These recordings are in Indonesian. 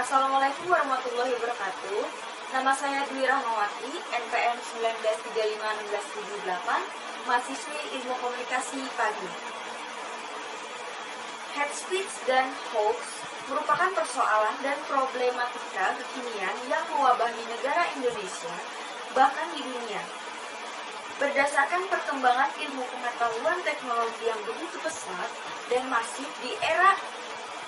Assalamualaikum warahmatullahi wabarakatuh. Nama saya Dwi Rahmawati, NPM 19351678, mahasiswi Ilmu Komunikasi PADI. Hate speech dan hoax merupakan persoalan dan problematika kekinian yang mewabahi negara Indonesia, bahkan di dunia. Berdasarkan perkembangan ilmu pengetahuan teknologi yang begitu pesat dan masif di era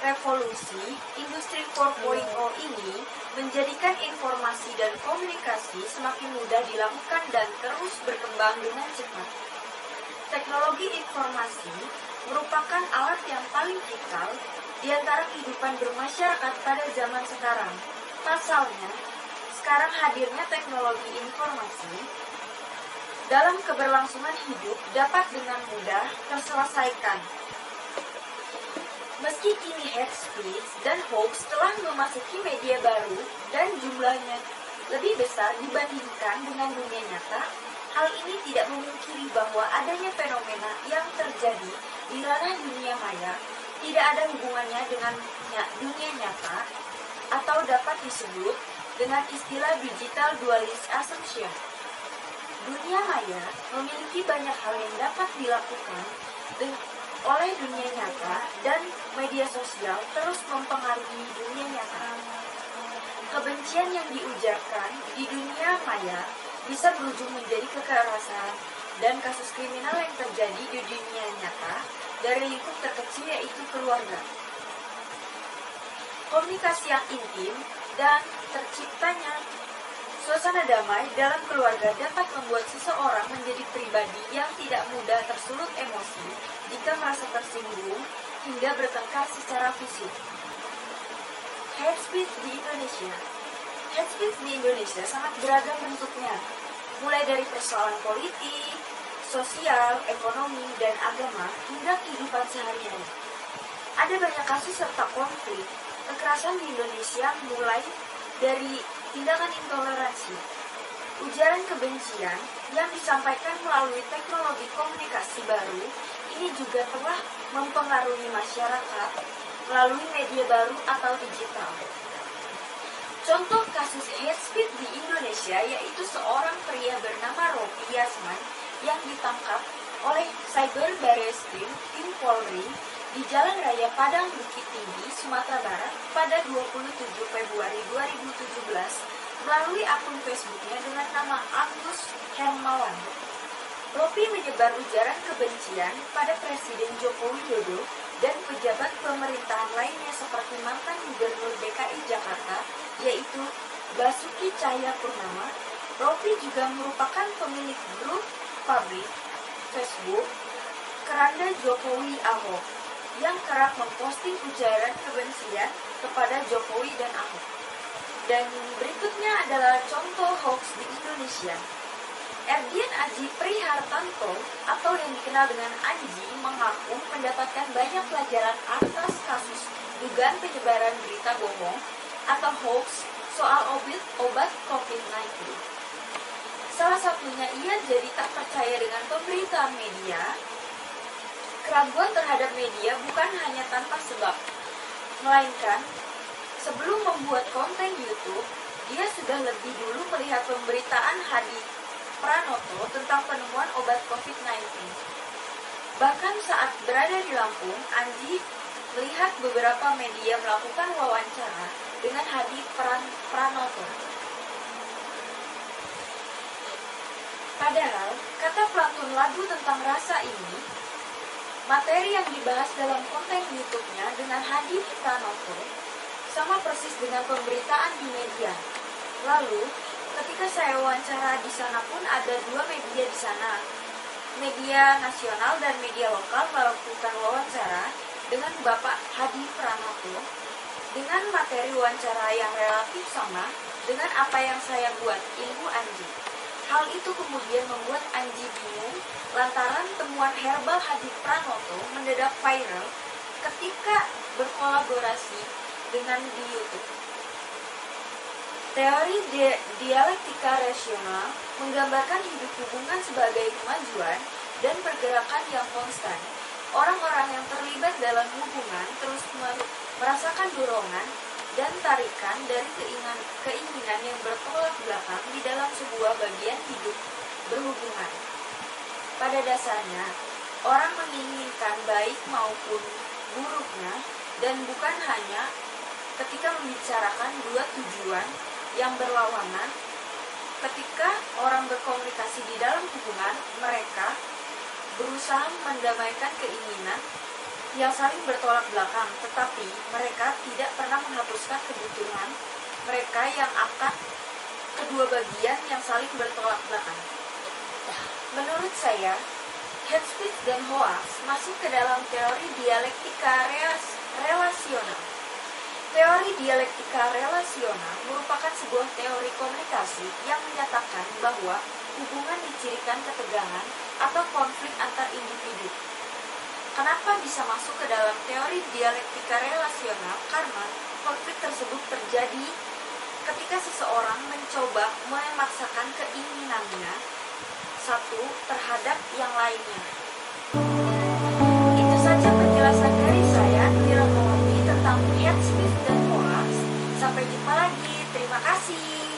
revolusi industri 4.0 ini menjadikan informasi dan komunikasi semakin mudah dilakukan dan terus berkembang dengan cepat. Teknologi informasi merupakan alat yang paling vital di antara kehidupan bermasyarakat pada zaman sekarang. Pasalnya, sekarang hadirnya teknologi informasi dalam keberlangsungan hidup dapat dengan mudah terselesaikan. Meski kini hate speech dan hoax telah memasuki media baru dan jumlahnya lebih besar dibandingkan dengan dunia nyata, hal ini tidak memungkiri bahwa adanya fenomena yang terjadi di ranah dunia maya tidak ada hubungannya dengan dunia nyata atau dapat disebut dengan istilah digital dualist assumption. Dunia maya memiliki banyak hal yang dapat dilakukan oleh dunia nyata dan media sosial terus mempengaruhi dunia nyata. Kebencian yang diujarkan di dunia maya bisa berujung menjadi kekerasan dan kasus kriminal yang terjadi di dunia nyata dari lingkup terkecil yaitu keluarga. Komunikasi yang intim dan terciptanya suasana damai dalam keluarga dapat membuat seseorang menjadi pribadi yang tidak mudah tersulut emosi jika merasa tersinggung hingga bertengkar secara fisik. Hate speech di Indonesia. Hate speech di Indonesia sangat beragam bentuknya, mulai dari persoalan politik, sosial, ekonomi, dan agama hingga kehidupan sehari-hari. Ada banyak kasus serta konflik kekerasan di Indonesia mulai dari tindakan intoleransi, ujaran kebencian yang disampaikan melalui teknologi komunikasi baru ini juga telah mempengaruhi masyarakat melalui media baru atau digital. Contoh kasus hate speech di Indonesia yaitu seorang pria bernama Ropi Yasman yang ditangkap oleh Cyber Barreskrim Tim Polri di Jalan Raya Padang Bukit Tinggi, Sumatera Barat pada 27 Februari 2017 melalui akun Facebooknya dengan nama Agus Hermawan. Ropi menyebar ujaran kebencian pada Presiden Joko Widodo dan pejabat pemerintahan lainnya seperti mantan Gubernur DKI Jakarta yaitu Basuki Cahayapurnama. Ropi juga merupakan pemilik grup publik Facebook Keranda Jokowi Ahok yang kerap memposting ujaran kebencian kepada Jokowi dan Ahok. Dan berikutnya adalah contoh hoax di Indonesia. Erdian Aji Prihartanto atau yang dikenal dengan Anji mengaku mendapatkan banyak pelajaran atas kasus dugaan penyebaran berita bohong atau hoax soal obat COVID-19. Salah satunya ia jadi tak percaya dengan pemberitaan media. Keraguan terhadap media bukan hanya tanpa sebab, melainkan sebelum membuat konten YouTube, dia sudah lebih dulu melihat pemberitaan Hadi Pranoto tentang penemuan obat COVID-19. Bahkan saat berada di Lampung, Anji melihat beberapa media melakukan wawancara dengan Hadi Pranoto. Padahal, kata pelantun lagu tentang rasa ini, materi yang dibahas dalam konten YouTube-nya dengan Hadi Pranoto sama persis dengan pemberitaan di media. Lalu, ketika saya wawancara di sana pun ada dua media di sana. Media nasional dan media lokal melakukan wawancara dengan Bapak Hadi Pranoto dengan materi wawancara yang relatif sama dengan apa yang saya buat, ilmu Anji. Hal itu kemudian membuat Anji bingung lantaran temuan herbal Hadi Pranoto mendadak viral ketika berkolaborasi dengan di YouTube. Teori dialektika rasional menggambarkan hidup hubungan sebagai kemajuan dan pergerakan yang konstan. Orang-orang yang terlibat dalam hubungan terus merasakan dorongan dan tarikan dari keinginan yang bertolak belakang di dalam sebuah bagian hidup berhubungan. Pada dasarnya, orang menginginkan baik maupun buruknya, dan bukan hanya ketika membicarakan dua tujuan yang berlawanan. Ketika orang berkomunikasi di dalam hubungan, mereka berusaha mendamaikan keinginan yang saling bertolak belakang, tetapi mereka tidak pernah menghapuskan kebutuhan mereka yang akan kedua bagian yang saling bertolak belakang. Menurut saya, Headspace dan Hoax masuk ke dalam teori dialektika relasional. Teori dialektika relasional merupakan sebuah teori komunikasi yang menyatakan bahwa hubungan dicirikan ketegangan atau konflik antar individu. Kenapa bisa masuk ke dalam teori dialektika relasional? Karena konflik tersebut terjadi ketika seseorang mencoba memaksakan keinginannya satu terhadap yang lainnya. Itu saja penjelasan dari saya, Nira Mawati, tentang Headspace dan Hoax. Sampai jumpa lagi. Terima kasih.